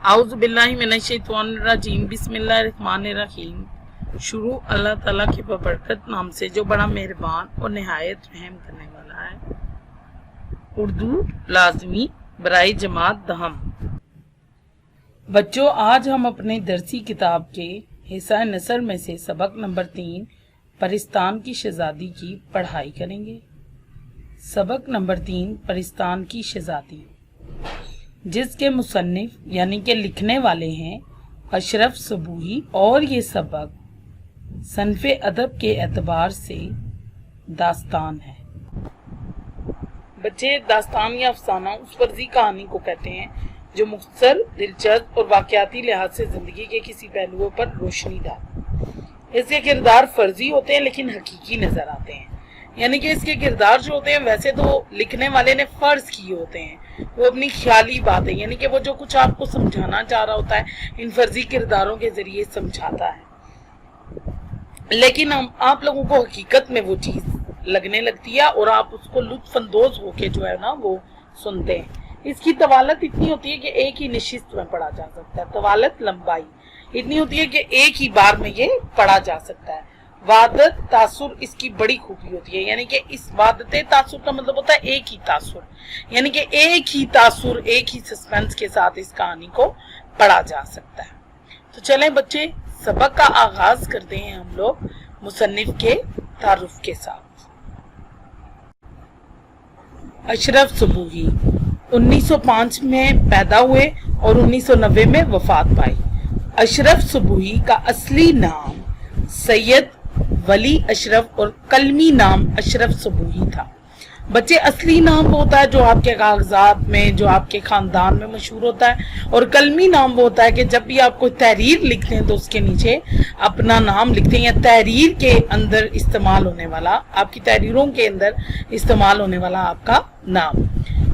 आउज़ बिल्लाहि मिनश्शैतानिर्रजीम बिस्मिल्लाहिर्रहमानिर्रहीम। शुरू अल्लाह ताला के बबरकत नाम से जो बड़ा मेहरबान और निहायत रहम करने वाला है। उर्दू लाजमी बराए जमात दहम। बच्चों, आज हम अपने दरसी किताब के हिस्सा नसर में से सबक नंबर 3 परिस्तान की शहजादी की पढ़ाई करेंगे। सबक नंबर 3 परिस्तान की शहजादी, जिसके मुसन्निफ यानी कि लिखने वाले हैं अशरफ सबूही, और ये सबक सनफ़े अदब के एतबार से दास्तान है। बच्चे, दास्तान या अफसाना उस फर्जी कहानी को कहते हैं जो मुख्तसर, दिलचस्प और वाक़याती लिहाज से जिंदगी के किसी पहलुओं पर रोशनी डालते। इसके किरदार फर्जी होते हैं लेकिन हकीकी नजर आते हैं, यानी कि इसके किरदार जो होते हैं वैसे तो लिखने वाले ने फर्ज किए होते हैं, वो अपनी ख्याली बात है, यानी कि वो जो कुछ आपको समझाना चाह रहा होता है इन फर्जी किरदारों के जरिए समझाता है, लेकिन आप लोगों को हकीकत में वो चीज लगने लगती है और आप उसको लुत्फानंदोज होके जो है ना वो सुनते हैं। इसकी तवालत इतनी होती है कि एक ही निशिस्त में पढ़ा जा सकता है। तवालत लंबाई इतनी होती है कि एक ही बार में ये पढ़ा जा सकता है। वादत तासुर इसकी बड़ी खूबी होती है, यानी कि इस वादत तासुर का मतलब होता है एक ही तासुर, यानी कि एक ही तासुर, एक ही सस्पेंस के साथ इस कहानी को पढ़ा जा सकता है। तो चलें बच्चे, सबक का आगाज करते हैं हम लोग मुसन्निफ के तारुफ के साथ। अशरफ सबूही 1905 में पैदा हुए और 1990 में वफात पाई। अशरफ सबूही का असली नाम सैयद वली अशरफ और कलमी नाम अशरफ सबूही था। बच्चे, असली नाम वो होता है जो आपके कागजात में, जो आपके खानदान में मशहूर होता है, और कलमी नाम वो होता है कि जब भी आप कोई तहरीर लिखते हैं तो उसके नीचे अपना नाम लिखते हैं, या तहरीर के अंदर इस्तेमाल होने वाला, आपकी तहरीरों के अंदर इस्तेमाल होने वाला आपका नाम।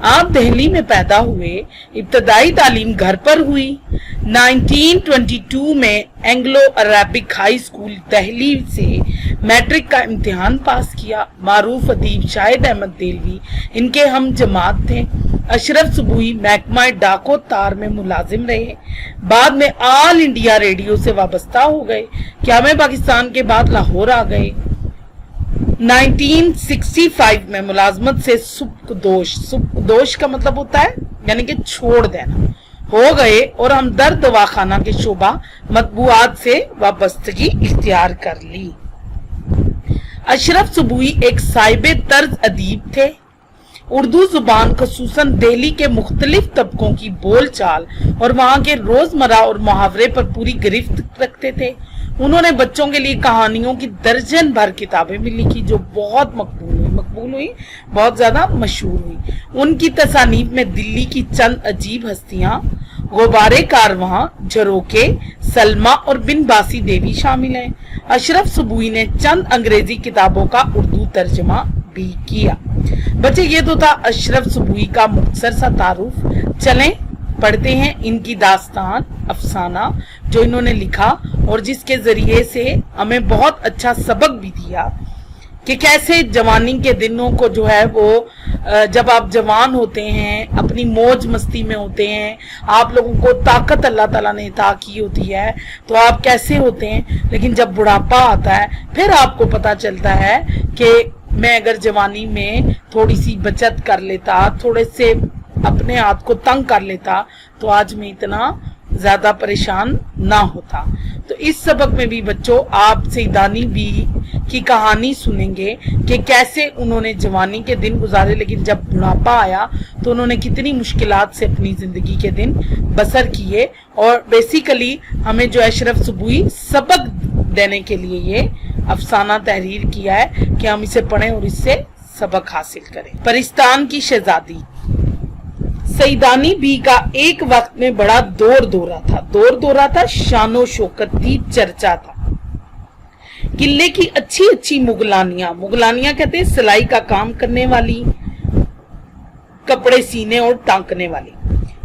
आप दिल्ली में पैदा हुए, इब्तदाई तालीम घर पर हुई। 1922 में Anglo Arabic high school Delhi से मैट्रिक का इम्तिहान पास किया। मारूफ अदीब शाहिद अहमद देलवी इनके हम जमात थे। अशरफ सबूही महकमा डाको तार में मुलाजिम रहे। बाद में ऑल इंडिया रेडियो से वाबस्ता हो गए। क़याम पाकिस्तान के बाद लाहौर आ गए। 1965 में मुलाजमत से सुबकदोश का मतलब होता है यानी कि छोड़ देना, हो गए और हमदर्द दवाखाना के शोबा मतबूआत से वाबस्तगी इख्तियार कर ली। अशरफ सबूही एक साहिबे तर्ज अदीब थे। उर्दू जुबान खसूसन दिल्ली के मुख्तलिफ तबकों की बोल चाल और वहाँ के रोजमर्रा और मुहावरे पर पूरी गिरफ्त रखते थे। उन्होंने बच्चों के लिए कहानियों की दर्जन भर किताबें भी लिखी जो बहुत मकबूल हुई, बहुत ज्यादा मशहूर हुई। उनकी तसानीफ में दिल्ली की चंद अजीब हस्तियां, गुबारे कारवां, झरोके, सलमा और बिन बासी देवी शामिल हैं। अशरफ सबूही ने चंद अंग्रेजी किताबों का उर्दू तर्जमा भी किया। बच्चे, ये तो था अशरफ सबूही का मुख्तसर सा तारुफ। चलें पढ़ते हैं इनकी दास्तान, अफसाना जो इन्होंने लिखा और जिसके जरिए से हमें बहुत अच्छा सबक भी दिया कि कैसे जवानी के दिनों को जो है वो जब आप जवान होते हैं, अपनी मौज मस्ती में होते हैं, आप लोगों को ताकत अल्लाह ताला ने अता की होती है, तो आप कैसे होते हैं, लेकिन जब बुढ़ापा आता है फिर आपको पता चलता है कि मैं अगर जवानी में थोड़ी सी बचत कर लेता, थोड़े से अपने आप को तंग कर लेता, तो आज मैं इतना ज्यादा परेशान ना होता। तो इस सबक में भी बच्चों आप सईदानी बी की कहानी सुनेंगे कि कैसे उन्होंने जवानी के दिन गुजारे, लेकिन जब बुढ़ापा आया तो उन्होंने कितनी मुश्किलात से अपनी जिंदगी के दिन बसर किए। और बेसिकली हमें जो अशरफ सबूही सबक देने के लिए ये अफसाना तहरीर किया है कि हम इसे पढ़ें और इससे सबक हासिल करें। परिस्तान की शहजादी। सईदानी बी का एक वक्त में बड़ा दौर दौरा था, शानो शौकत थी, चर्चा था। किले की अच्छी अच्छी मुगलानियां कहते हैं सिलाई का काम करने वाली, कपड़े सीने और टांकने वाली,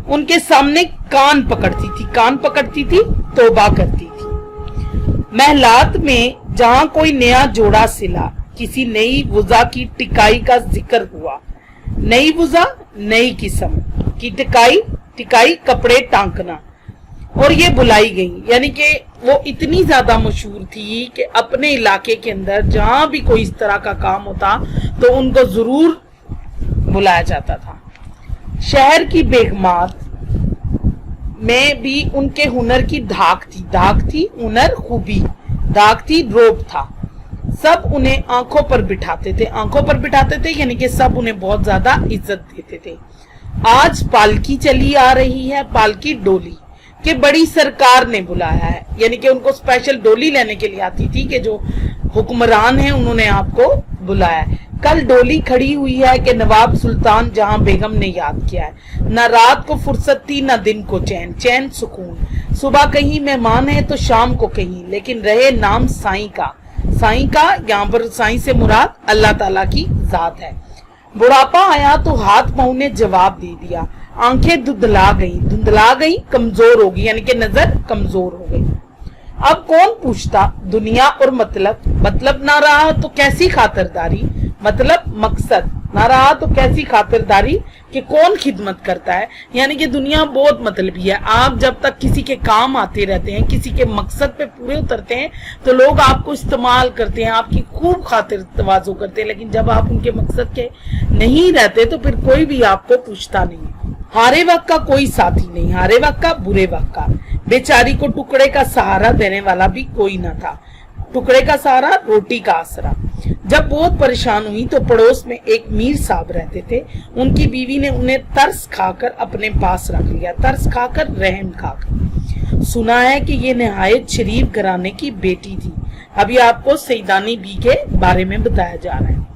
उनके सामने कान पकड़ती थी, तौबा करती थी। महलात में जहां कोई नया जोड़ा सिला, किसी नई वुजा की टिकाई का जिक्र हुआ, नई वुजा नई किस्म की टिकाई कपड़े टांकना, और ये बुलाई गई, यानी कि वो इतनी ज्यादा मशहूर थी कि अपने इलाके के अंदर जहां भी कोई इस तरह का काम होता तो उनको जरूर बुलाया जाता था। शहर की बेगमात में भी उनके हुनर की धाक थी, हुनर खूबी, धाक थी, रोब था। सब उन्हें आंखों पर बिठाते थे, यानी कि सब उन्हें बहुत ज्यादा इज्जत देते थे। आज पालकी चली आ रही है, पालकी डोली कि बड़ी सरकार ने बुलाया है, यानी कि उनको स्पेशल डोली लेने के लिए आती थी कि जो हुक्मरान हैं उन्होंने आपको बुलाया है। कल डोली खड़ी हुई है कि नवाब सुल्तान जहां बेगम ने याद किया है। न रात को फुर्सत थी न दिन को चैन सुकून। सुबह कहीं मेहमान है तो शाम को कहीं, लेकिन रहे नाम साईं का। यहाँ पर साईं से मुराद अल्लाह ताला की जात है। बुढ़ापा आया तो हाथ पांव ने जवाब दे दिया। आंखें धुंधला गई, कमजोर होगी, यानी कि नजर कमजोर हो गई। अब कौन पूछता दुनिया और मतलब ना रहा तो कैसी खातिरदारी, मतलब मकसद ना रहा तो कैसी खातिरदारी कि कौन खिदमत करता है, यानी कि दुनिया बहुत मतलबी है। आप जब तक किसी के काम आते रहते हैं, किसी के मकसद पे पूरे उतरते हैं तो लोग आपको इस्तेमाल करते हैं, आपकी खूब खातिर तवाज़ो करते हैं, लेकिन जब आप उनके मकसद के नहीं रहते तो फिर कोई भी आपको पूछता नहीं। हारे वक्त का कोई साथी नहीं, हारे वक्त का, बुरे वक्त का। बेचारी को टुकड़े का सहारा देने वाला भी कोई न था, टुकड़े का सहारा, रोटी का आसरा। जब बहुत परेशान हुई तो पड़ोस में एक मीर साहब रहते थे। उनकी बीवी ने उन्हें तरस खाकर अपने पास रख लिया, तरस खाकर, रहम खाकर। सुना है कि ये निहायत शरीफ घराने की बेटी थी। अभी आपको सईदानी बी के बारे में बताया जा रहा है।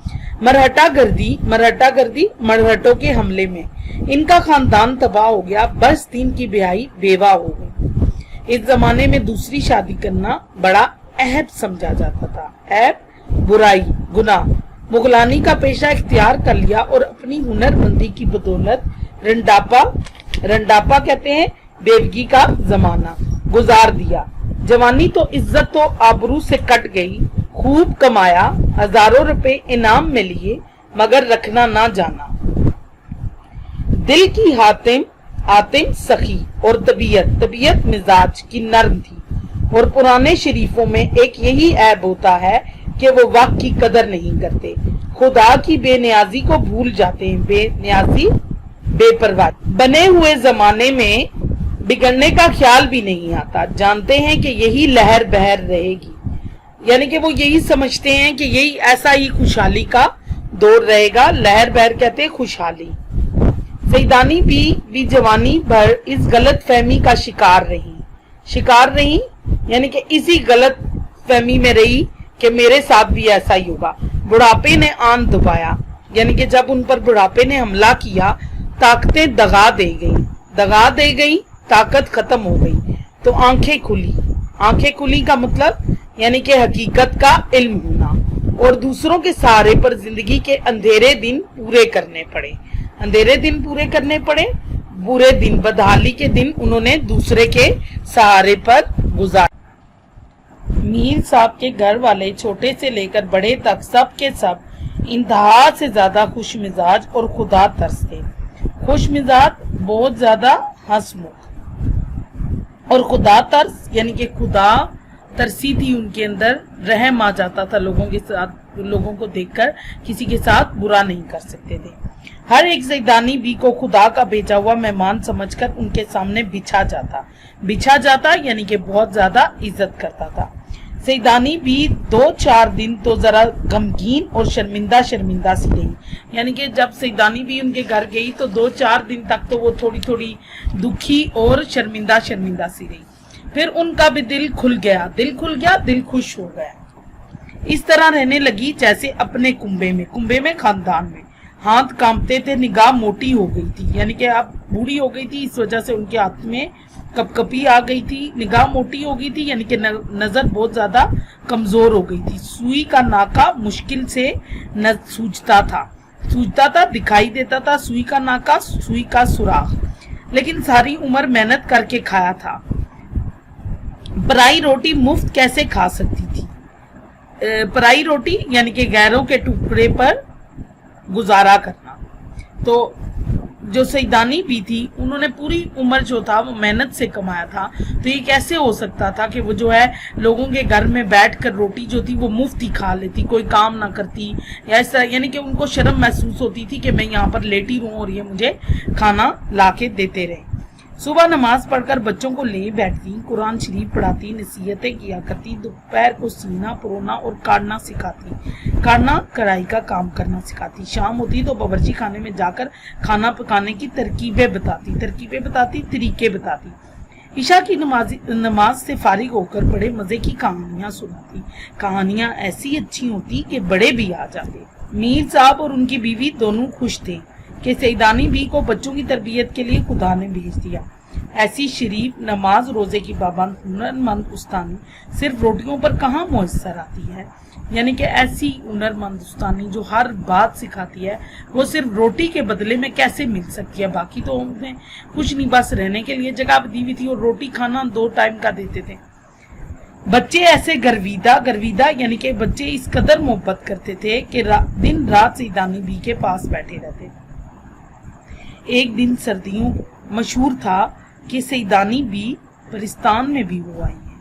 मरहटा गर्दी मरहटों के हमले में इनका खानदान तबाह हो गया। 10 दिन की ब्याही बेवा हो गई। इस जमाने में दूसरी शादी करना बड़ा ऐब समझा जाता था, ऐब, बुराई, गुनाह। मुगलानी का पेशा इख्तियार कर लिया और अपनी हुनरमंदी की बदौलत रंडापा कहते हैं देवगी का जमाना गुजार दिया। जवानी तो इज्जत तो आबरू से कट गई। खूब कमाया, हजारों रुपए इनाम में लिए, मगर रखना ना जाना। दिल की आतिम सखी और तबीयत मिजाज की नर्म थी। और पुराने शरीफों में एक यही ऐब होता है कि वो वक्त की कदर नहीं करते, खुदा की बेनियाजी को भूल जाते हैं। बेनियाजी, बेपरवाह। बने हुए जमाने में बिगड़ने का ख्याल भी नहीं आता। जानते हैं कि यही लहर बहर रहेगी, यानी कि वो यही समझते हैं कि यही ऐसा ही खुशहाली का दौर रहेगा। लहर बहर कहते हैं खुशहाली। सईदानी भी जवानी भर इस गलत फहमी का शिकार रही, यानी कि इसी गलत फहमी में रही कि मेरे साथ भी ऐसा ही होगा। बुढ़ापे ने आन दबाया, यानी कि जब उन पर बुढ़ापे ने हमला किया, ताकतें दगा दे गई, ताकत खत्म हो गई तो आंखें खुली का मतलब यानी कि हकीकत का इल्म होना। और दूसरों के सहारे पर जिंदगी के अंधेरे दिन पूरे करने पड़े। बुरे दिन, बदहाली के दिन उन्होंने दूसरे के सहारे पर गुजारे। मीर साहब के घर वाले छोटे से लेकर बड़े तक सब के सब इंतहा से ज्यादा खुश मिजाज और खुदा तरस थे। खुश मिजाज, बहुत ज्यादा हंसमुख, और खुदा तरस यानी कि खुदा तरसी थी उनके अंदर। रहम आ जाता था लोगों के साथ, लोगों को देखकर किसी के साथ बुरा नहीं कर सकते थे। हर एक सईदानी बी को खुदा का भेजा हुआ मेहमान समझकर उनके सामने बिछा जाता यानी कि बहुत ज्यादा इज्जत करता था। सईदानी भी 2-4 दिन तो जरा गमगीन और शर्मिंदा सी रही, यानी कि जब सईदानी भी उनके घर गई तो 2-4 दिन तक तो वो थोड़ी दुखी और शर्मिंदा सी रही। फिर उनका भी दिल खुल गया, दिल खुश हो गया। इस तरह रहने लगी जैसे अपने कुंबे में खानदान में। हाथ कांपते थे, निगाह मोटी हो गई थी, यानी कि आप बूढ़ी हो गई थी, इस वजह से उनके हाथ में कपकपी आ गई थी। निगाह मोटी हो गई थी यानी कि नजर बहुत ज्यादा कमजोर हो गई थी। सुई का नाका मुश्किल से सूझता था, दिखाई देता था। सुई का नाका, सुई का सुराख, लेकिन सारी उम्र मेहनत करके खाया था। पराई रोटी मुफ्त कैसे खा सकती थी? पराई रोटी यानी कि गैरों के टुकड़े पर गुजारा करना। तो जो सईदानी भी थी उन्होंने पूरी उम्र जो था वो मेहनत से कमाया था, तो ये कैसे हो सकता था कि वो जो है लोगों के घर में बैठकर रोटी जो थी वो मुफ्त ही खा लेती, कोई काम ना करती या ऐसा, यानी कि उनको शर्म महसूस होती थी कि मैं यहाँ पर लेटी रहूं और ये मुझे खाना लाके देते रहे। सुबह नमाज पढ़कर बच्चों को ले बैठती, कुरान शरीफ पढ़ाती, नसीहतें किया करती, दोपहर को सीना परोना और काटना सिखाती, काटना कढ़ाई का काम करना सिखाती। शाम होती तो बावर्ची खाने में जाकर खाना पकाने की तरकीबें बताती, तरीके बताती। ईशा की नमाज से फारिग होकर बड़े मजे की कहानियां सुनाती। कहानियां ऐसी अच्छी होती कि बड़े भी आ जाते। मीर साहब और उनकी बीवी दोनों खुश थे कि सईदानी बी को बच्चों की तरबियत के लिए खुदा ने भेज दिया। ऐसी शरीफ नमाज रोजे की पाबंद हुनरमंद उस्तानी सिर्फ रोटियों पर कहाँ मुयस्सर आती है, यानी कि ऐसी हुनरमंद उस्तानी जो हर बात सिखाती है वो सिर्फ रोटी के बदले में कैसे मिल सकती है। बाकी तो उन्हें कुछ नहीं, बस रहने के लिए जगह दी हुई थी और रोटी खाना 2 टाइम का देते थे। बच्चे ऐसे गर्विदा यानी कि बच्चे इस कदर मोहब्बत करते थे कि दिन रात सईदानी बी के पास बैठे रहते। एक दिन सर्दियों मशहूर था कि सईदानी बी परिस्तान में भी हो आई है,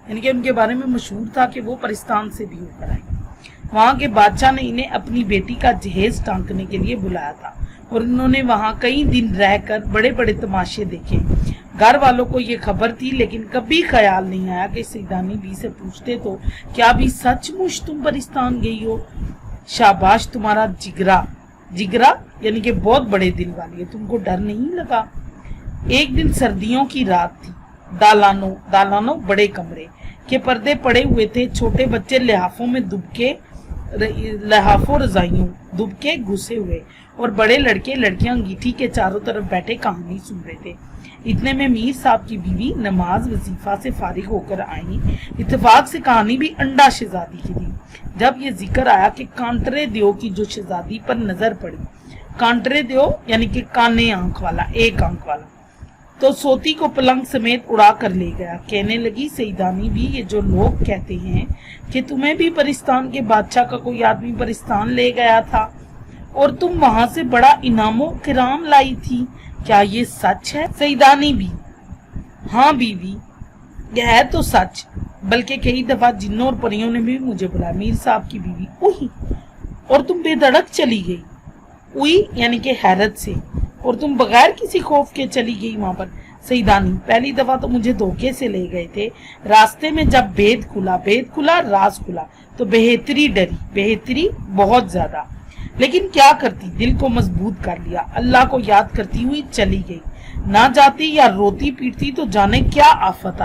यानी कि उनके बारे में मशहूर था कि वो परिस्तान से भी होकर आई। वहां के बादशाह ने इन्हें अपनी बेटी का जहेज टांकने के लिए बुलाया था और इन्होंने वहां कई दिन रहकर बड़े बड़े तमाशे देखे। घर वालों को ये खबर थी, लेकिन कभी ख्याल नहीं आया कि सईदानी बी से पूछते तो क्या भी सचमुच तुम परिस्तान गई हो? शाबाश तुम्हारा जिगरा यानी कि बहुत बड़े दिल वाली है, तुमको डर नहीं लगा? एक दिन सर्दियों की रात थी। दालानो बड़े कमरे के पर्दे पड़े हुए थे। छोटे बच्चे लहाफों रजाइयों दुबके घुसे हुए और बड़े लड़के लड़कियां अंगीठी के चारों तरफ बैठे कहानी सुन रहे थे। इतने में मीर साहब की बीवी नमाज वजीफा से फारिग होकर आई। इत्तेफाक से कहानी भी अंडा शहजादी की थी। जब ये जिक्र आया कि कांटरे दियो की जो शहजादी पर नजर पड़ी, कांटरे दियो यानी कि काने आंख वाला, एक आंख वाला, तो सोती को पलंग समेत उड़ा कर ले गया। कहने लगी, सईदानी भी ये जो लोग कहते हैं कि तुम्हें भी परिस्तान के बादशाह का कोई आदमी परिस्तान ले गया था और तुम वहां से बड़ा इनामो किराम लाई थी, क्या ये सच है? सईदानी भी, हाँ बीवी, यह है तो सच, बल्कि कई दफा जिन्नों और परियों ने भी मुझे बुलाया। मीर साहब की बीवी, उही, और तुम बेधड़क चली गई? उई यानी कि हैरत से, और तुम बगैर किसी खौफ के चली गई वहां पर? सईदानी, पहली दफा तो मुझे धोखे से ले गए थे। रास्ते में जब भेद खुला राज खुला तो बेहतरी डरी, बेहतरी बहुत ज्यादा, लेकिन क्या करती, दिल को मजबूत कर लिया। अल्लाह को याद करती हुई चली गई। ना जाती या रोती पीटती तो जाने क्या आफत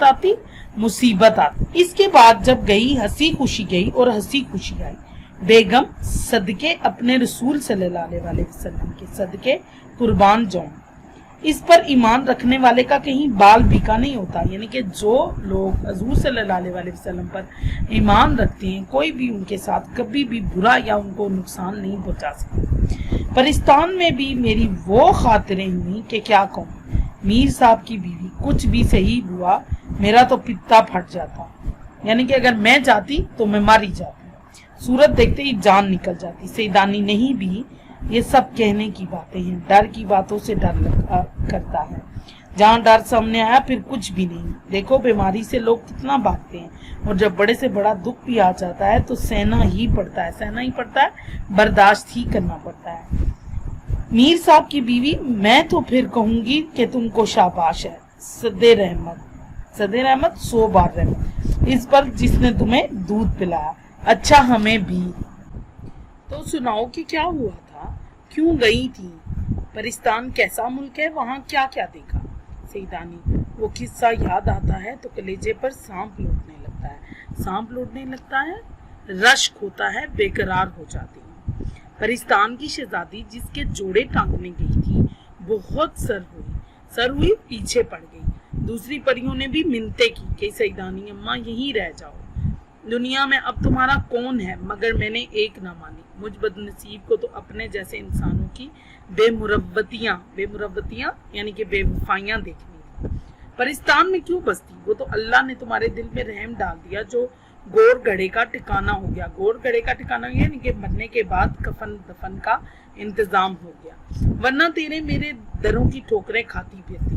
आती, मुसीबत आती। इसके बाद जब गई, हंसी खुशी गई और हंसी खुशी आई। बेगम सदके अपने रसूल सल्लल्लाहु अलैहि वसल्लम के सदके कुर्बान जाऊं। इस पर ईमान रखने वाले का कहीं बाल बीका नहीं होता, यानी कि जो लोग हजूर सल्लल्लाहु अलैहि वसल्लम पर ईमान रखते हैं, कोई भी उनके साथ कभी भी बुरा या उनको नुकसान नहीं पहुंचा सकता। परिस्तान में भी मेरी वो खातिरें हुई कि क्या कहूँ। मीर साहब की बीवी, कुछ भी सही हुआ मेरा तो पित्ता फट जाता, यानी कि अगर मैं जाती तो मैं मारी जाती, सूरत देखते ही जान निकल जाती। सईदानी नहीं भी, ये सब कहने की बातें हैं, डर की बातों से डर करता है। जहाँ डर सामने आया फिर कुछ भी नहीं। देखो बीमारी से लोग कितना भागते हैं, और जब बड़े से बड़ा दुख भी आ जाता है तो सहना ही पड़ता है, बर्दाश्त ही करना पड़ता है। मीर साहब की बीवी, मैं तो फिर कहूंगी कि तुमको शाबाश है, सदे रहमत 100 बार रहमत इस पर जिसने तुम्हें दूध पिलाया। अच्छा हमें भी तो सुनाओ कि क्या हुआ था, क्यों गई थी, परिस्तान कैसा मुल्क है, वहाँ क्या क्या देखा? सईदानी, वो किस्सा याद आता है तो कलेजे पर सांप लौटने लगता है, रश्क होता है, बेकरार हो जाती है। परिस्तान की शहजादी जिसके जोड़े टांगने गई थी बहुत सर हुई पीछे पड़ गई। दूसरी परियों ने भी मिन्नतें की कि सईदानी अम्मा यहीं रह जाओ, दुनिया में अब तुम्हारा कौन है? मगर मैंने एक ना मानी। मुझ बदनसीब को तो अपने जैसे इंसानों की बेमुरव्वतियां यानी कि बेवफाइयां देखनी थी। परिस्तान में क्यों बसती? वो तो अल्लाह ने तुम्हारे दिल में रहम डाल दिया जो गोर गड़े का ठिकाना हो गया। गोर गड़े का ठिकाना यानी कि मरने के बाद कफन दफन का इंतजाम हो गया। वरना तेरे मेरे दरों की ठोकरें खाती फिरती।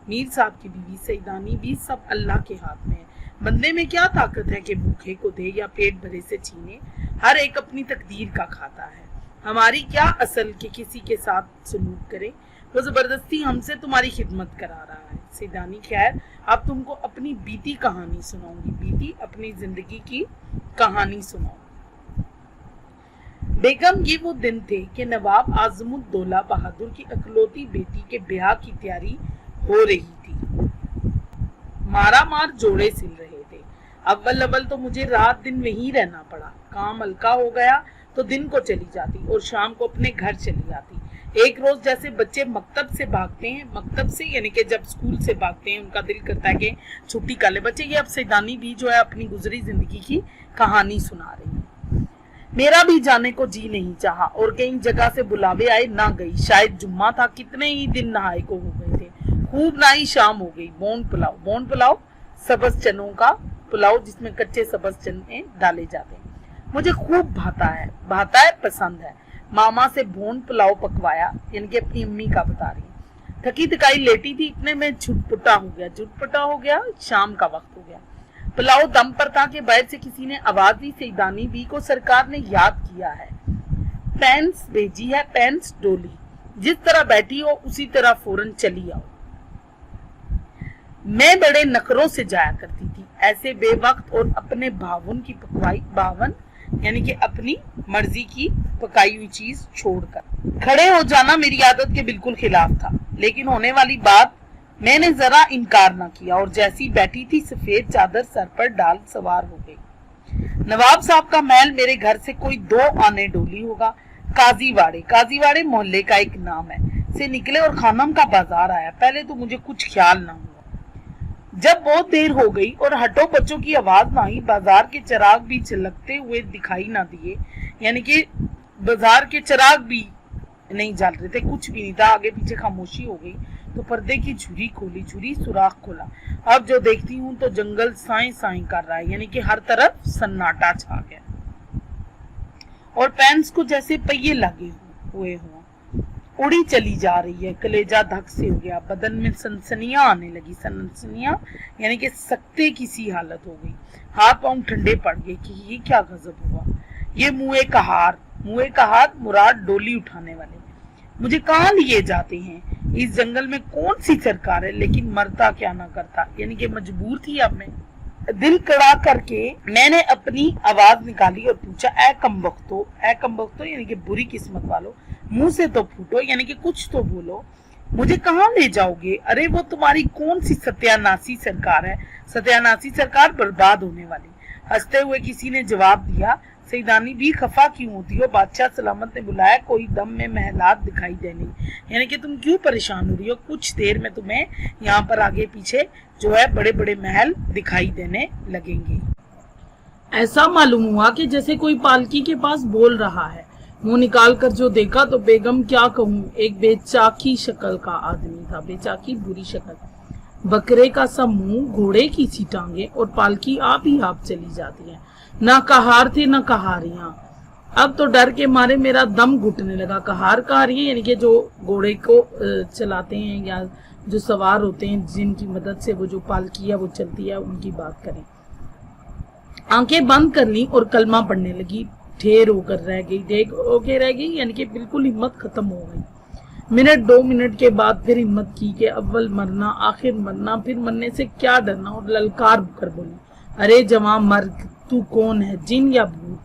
मीर साहब की बीवी सईदानी भी सब अल्लाह के हाथ में है। बंदे में क्या ताकत है कि भूखे को दे या पेट भरे से छीने, हर एक अपनी तकदीर का खाता है। हमारी क्या असल के किसी के साथ सलूक करे, वो जबरदस्ती हमसे तुम्हारी खिदमत करा रहा है। सईदानी खैर, अब तुमको अपनी बीती कहानी सुनाऊंगी, बीती अपनी जिंदगी की कहानी सुनाऊंगी। बेगम, ये वो दिन थे कि नवाब आजमुद्दौला बहादुर की अकलौती बेटी के ब्याह की तैयारी हो रही थी। मारा मार जोड़े सिल रहे थे। अव्वल तो मुझे रात दिन वहीं रहना पड़ा। काम हल्का हो गया तो दिन को चली जाती और शाम को अपने घर चली जाती। एक रोज जैसे बच्चे मकतब से भागते हैं, मकतब से यानी कि जब स्कूल से भागते हैं, उनका दिल करता है कि छुट्टी कर ले बच्चे, ये अब सईदानी भी जो है अपनी गुजरी जिंदगी की कहानी सुना रही है। मेरा भी जाने को जी नहीं चाहा और कई जगह से बुलावे आए, ना गई। शायद जुम्मा था, कितने ही दिन नहाए को हो गए थे। खूब नहाई, शाम हो गई। बोन पुलाव सब्ज चनों का पुलाव जिसमें कच्चे सब्ज चने डाले जाते हैं, मुझे खूब भाता है, पसंद है। मामा से भोन पुलाव पकवाया, यानी कि अपनी अम्मी का बता रही। थकी थकाई लेटी थी, इतने में झुटपुटा हो गया। शाम का वक्त हो गया। पुलाव दम पर था कि बाहर से किसी ने आवाज दी, सईदानी बी को सरकार ने याद किया है, पेंस भेजी है, पेंस डोली, जिस तरह बैठी हो उसी तरह फौरन चली आओ। मैं बड़े नखरों से जाया करती थी, ऐसे बेवक्त और अपने भावन की पकवाई, भावन यानी कि अपनी मर्जी की पकाई हुई चीज छोड़कर खड़े हो जाना मेरी आदत के बिल्कुल खिलाफ था। लेकिन होने वाली बात मैंने जरा इनकार न किया और जैसी बैठी थी सफेद चादर सर पर डाल सवार हो गई। नवाब साहब का महल मेरे घर से कोई 2 आने डोली होगा। काजीवाड़े मोहल्ले का एक नाम है, से निकले और खानम का बाजार आया। पहले तो मुझे कुछ ख्याल न हुआ। जब बहुत देर हो गई और हटो बच्चों की आवाज ना आई, बाजार के चिराग भी झलकते हुए दिखाई ना दिए, यानी कि बाजार के चिराग भी नहीं जल रहे थे, कुछ भी नहीं था। आगे पीछे खामोशी हो गई तो पर्दे की झुरी खोली, झुरी सुराख खोला। अब जो देखती हूँ तो जंगल साई कर रहा है, यानी कि हर तरफ सन्नाटा छा गया और पैंस को जैसे पहिए लगे हुए हों, उड़ी चली जा रही है। कलेजा धक से हो गया, बदन में सनसनियां आने लगी। सनसनियां यानी कि सख्ते की सी हालत हो गई। हाथ पांव ठंडे पड़ गए कि ये क्या गजब हुआ। ये मुँह का हाथ मुराद डोली उठाने वाले मुझे कहाँ लिए जाते हैं। इस जंगल में कौन सी सरकार है, लेकिन मरता क्या ना करता, यानी कि मजबूर थी अब मैं। दिल कड़ा करके मैंने अपनी आवाज निकाली और पूछा, ए कम वक्तो यानी कि बुरी किस्मत वालों, मुंह से तो फूटो, यानी कि कुछ तो बोलो, मुझे कहाँ ले जाओगे? अरे वो तुम्हारी कौन सी सत्यानाशी सरकार है, सत्यानाशी सरकार बर्बाद होने वाली। हंसते हुए किसी ने जवाब दिया, सईदानी भी खफा क्यों होती हो, बादशाह सलामत ने बुलाया, कोई दम में महलात दिखाई देनी, यानी कि तुम क्यों परेशान हो रही हो, कुछ देर में तुम्हें यहाँ पर आगे पीछे जो है बड़े बड़े महल दिखाई देने लगेंगे। ऐसा मालूम हुआ कि जैसे कोई पालकी के पास बोल रहा है। मुंह निकाल कर जो देखा तो बेगम क्या कहूँ, एक बेचाकी शक्ल का आदमी था, बेचाकी बुरी शक्ल, बकरे का सा मुंह, घोड़े की सी टांगे और पालकी आप ही आप चली जाती है। ना कहार थे ना कहारियां। अब तो डर के मारे मेरा दम घुटने लगा। कहारियां यानी कि जो घोड़े को चलाते हैं या जो सवार होते हैं, जिनकी मदद से वो जो पालकी है वो चलती है, उनकी बात करें। आंखें बंद कर ली और कलमा पढ़ने लगी। ढेर होकर रह गई, यानी कि बिल्कुल हिम्मत खत्म हो गई। मिनट 2 मिनट के बाद फिर हिम्मत की कि अव्वल मरना आखिर मरना, फिर मरने से क्या डरना, और ललकार कर बोली, अरे जवान मर्द, तू कौन है, जिन या भूत?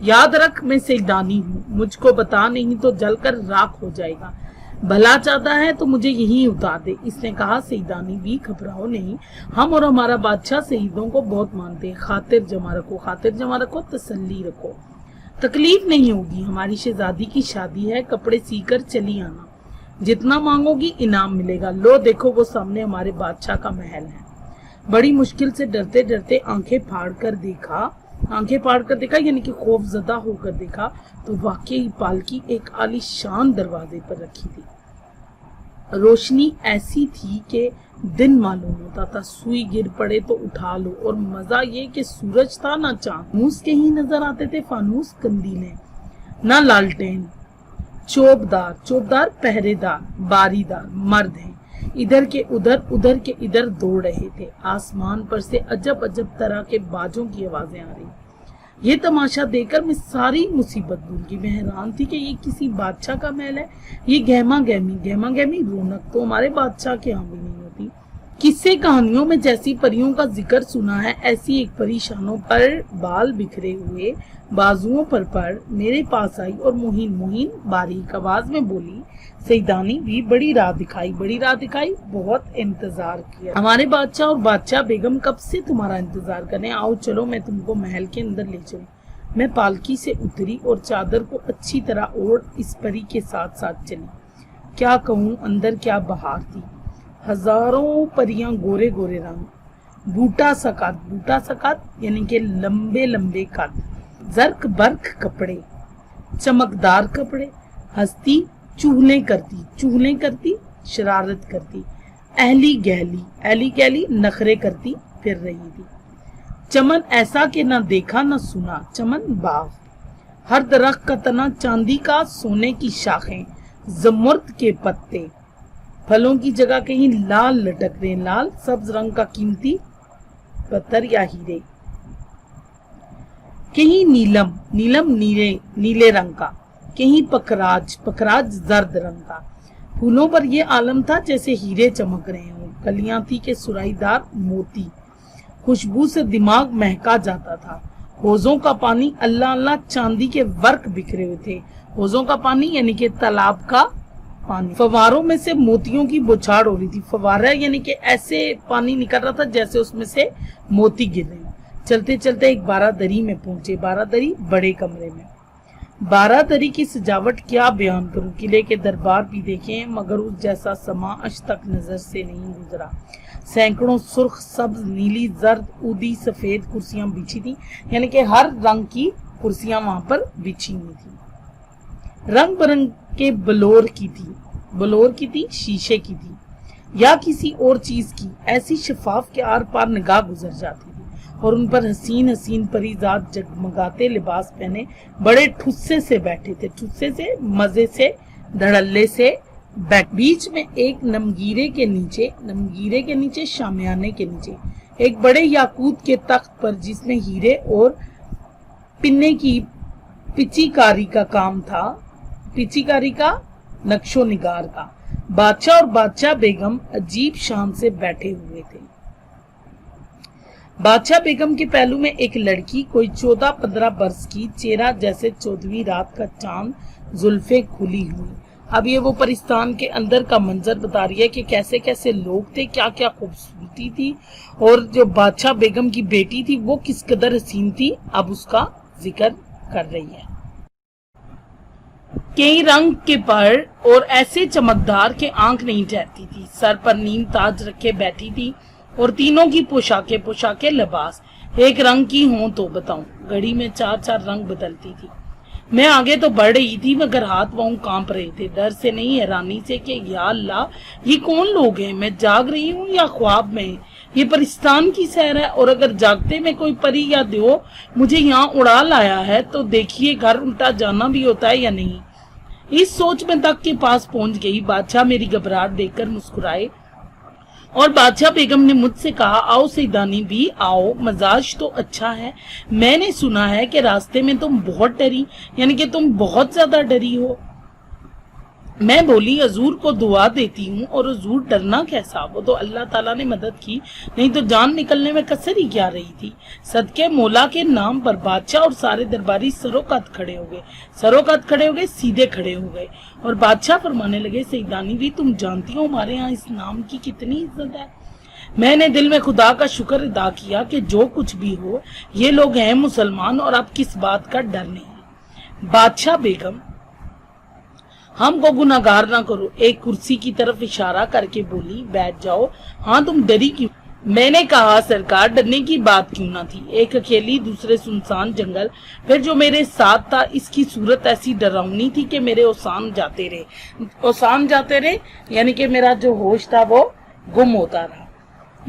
याद रख मैं सईदानी हूँ, मुझको बता नहीं तो जलकर राख हो जाएगा। भला चाहता है तो मुझे यहीं उतार दे। इसने कहा, सईदानी भी घबराओ नहीं, हम और हमारा बादशाह शहीदों को बहुत मानते हैं। खातिर जमा रखो, तसल्ली रखो, तकलीफ नहीं होगी। हमारी शहजादी की शादी है, कपड़े सीकर चली आना, जितना मांगोगी इनाम मिलेगा। लो देखो वो सामने हमारे बादशाह का महल है। बड़ी मुश्किल से डरते डरते आंखें फाड़ कर देखा यानी कि खौफजदा होकर देखा तो वाकई पालकी एक आलीशान दरवाजे पर रखी थी। रोशनी ऐसी थी कि दिन मालूम होता था, सुई गिर पड़े तो उठा लो, और मजा ये कि सूरज था ना चांद। फानूस के ही नजर आते थे, फानूस कंदीलें, ना लालटेन। चौबदार पहरेदार, बारीदार मर्द हैं, इधर के उधर के इधर दौड़ रहे थे। आसमान पर से अजब अजब तरह के बाजों की आवाजें आ रही। ये तमाशा देखकर मैं सारी मुसीबत भूल गई। मैं हैरान थी कि ये किसी बादशाह का महल है। ये गहमा गहमी रौनक तो हमारे बादशाह के यहाँ भी नहीं होती। किस्से कहानियों में जैसी परियों का जिक्र सुना है, ऐसी एक परेशानों पर बाल बिखरे हुए, बाजुओं पर मेरे पास आई और मुहीन बारीक आवाज में बोली, सईदानी भी बड़ी राह दिखाई, बहुत इंतजार किया। हमारे बादशाह और बादशाह बेगम कब से तुम्हारा इंतजार करें, आओ चलो मैं तुमको महल के अंदर ले चलूं। मैं पालकी से उतरी और चादर को अच्छी तरह ओढ़ इस परी के साथ साथ चली। क्या कहूँ, अंदर क्या बहार थी। हजारों परियां, गोरे गोरे रंग, बूटा सकात यानी कि लंबे लंबे कद, जर्क बर्क कपड़े, चमकदार कपड़े, हंसती चूहले करती, शरारत करती, अहली गहली नखरे करती फिर रही थी। चमन ऐसा कि ना देखा ना सुना, चमन बाग, हर दरख्त का तना चांदी का, सोने की शाखें, जमुर्द के पत्ते, फलों की जगह कहीं लाल लटक रहे, लाल सब्ज रंग का कीमती पत्थर या हीरे, कहीं नीलम नीले रंग का, कहीं पकराज जर्द रंग का। फूलों पर यह आलम था जैसे हीरे चमक रहे हों। कलियां थी के सुराईदार मोती, खुशबू से दिमाग महका जाता था। हौजों का पानी अल्लाह चांदी के वर्क बिखरे हुए थे। हौजों का पानी यानी कि तालाब का पानी। फवारों में से मोतियों की बौछार हो रही थी। फवारा यानी कि ऐसे पानी निकल रहा था जैसे उसमें से मोती गिर रहे। चलते चलते एक बारादरी में पहुंचे। बारादरी बड़े कमरे में। बारादरी की सजावट क्या बयान करूं। किले के दरबार भी देखे मगर उस जैसा समा आज तक नजर से नहीं गुजरा। सैकड़ों सुर्ख, सब्ज, नीली, जर्द, ऊदी, सफेद कुर्सियां बिछी थी, यानी कि हर रंग की कुर्सियां वहां पर बिछी हुई थी। रंग बिरंग के बलोर की थी, शीशे की थी या किसी और चीज की। ऐसी शफाफ के आर पार निगाह गुजर जाती थी और उन पर हसीन हसीन परिजात जगमगाते लिबास पहने बड़े ठुस्से से बैठे थे। ठुस्से से, मजे से, धड़ल्ले से बीच में एक नमगीरे के नीचे शामियाने के नीचे एक बड़े याकूत के तख्त पर जिसमें हीरे और पिन्ने की पिचीकारी का काम था, पिचीकारी का नक्शो निगार का। बादशाह और बादशाह बेगम अजीब शान से बैठे हुए थे। बादशाह बेगम के पहलू में एक लड़की कोई 14-15 वर्ष की, चेहरा जैसे 14वीं रात का चांद, जुल्फे खुली हुई। अब ये वो परिस्तान के अंदर का मंजर बता रही है कि कैसे कैसे लोग थे, क्या क्या खूबसूरती थी, और जो बादशाह बेगम की बेटी थी वो किस कदर हसीन थी, अब उसका जिक्र कर रही है। कई रंग के पर और ऐसे चमकदार के आंख नहीं ठहरती थी। सर पर नीम ताज रखे बैठी थी और तीनों की पोशाके लिबास एक रंग की हों तो बताऊं। घड़ी में 4-4 रंग बदलती थी। मैं आगे तो बढ़ रही थी मगर हाथ पांव कांप रहे थे, डर से नहीं हैरानी से कि या अल्लाह ये कौन लोग हैं, मैं जाग रही हूँ या ख्वाब में। ये परिस्तान की सैर है और अगर जागते में कोई परी या देव मुझे यहाँ उड़ा लाया है तो देखिए घर उल्टा जाना भी होता है या नहीं। इस सोच में तक के पास पहुंच गई। बादशाह मेरी घबराहट देखकर मुस्कुराए और बादशाह बेगम ने मुझसे कहा, आओ सईदानी भी आओ, मजाज तो अच्छा है। मैंने सुना है कि रास्ते में तुम बहुत डरी, यानी कि तुम बहुत ज्यादा डरी हो। मैं बोली, हजूर को दुआ देती हूँ और हजूर डरना कैसा, वो तो अल्लाह ताला ने मदद की, नहीं तो जान निकलने में कसर ही क्या रही थी। सदके मौला के नाम पर बादशाह और सारे दरबारी सरोकत खड़े हो गए, सीधे खड़े हो गए और बादशाह फरमाने लगे, सईदानी भी तुम जानती हो हमारे यहाँ इस नाम की कितनी इज्जत है। मैंने दिल में खुदा का शुक्र अदा किया कि जो कुछ भी हो ये लोग हैं मुसलमान और अब किस बात का डर नहीं। बादशाह बेगम, हमको गुनाहगार ना करो। एक कुर्सी की तरफ इशारा करके बोली, बैठ जाओ। हाँ तुम डरी क्यों? میں نے کہا सरकार डरने की बात क्यों ना थी, एक अकेली दूसरे सुनसान जंगल, फिर जो मेरे साथ था इसकी सूरत ऐसी डरावनी थी कि मेरे ओसान जाते रहे यानी कि मेरा जो होश था वो गुम होता रहा।